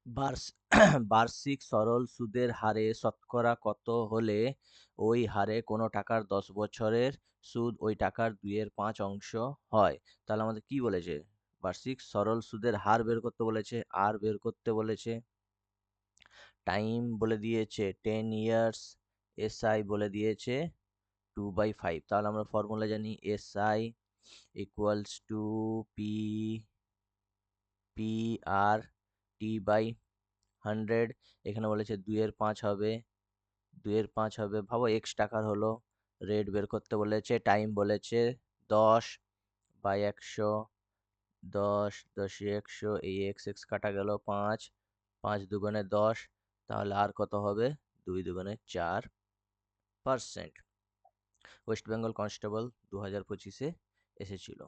বার্ষ বার্ষিক সরল সুদের হারে শতকরা কত হলে ওই হারে কোনো টাকার 10 বছরের সুদ ওই টাকার 2/5 হয়? তাহলে আমাদের কি বলেছে? বার্ষিক সরল সুদের হার বের করতে বলেছে, আর বের করতে বলেছে, টাইম বলে দিয়েছে 10 ইয়ার্স, এসআই বলে দিয়েছে 2/5। তাহলে আমরা ফর্মুলা জানি, SI equals to P P R T by 100। এখানে বলেছে 2/5 হবে, 2/5 হবে, ভাবো এক্স টাকার হলো। রেট বের করতে বলেছে, টাইম বলেছে 10/100, 10 এই এক্স এক্স কাটা গেল 5, 5 দুগুণে 10, তাহলে আর কত হবে? 2 দুগুণে 4%। ওয়েস্ট বেঙ্গল কনস্টেবল 2025-এ এসেছিল।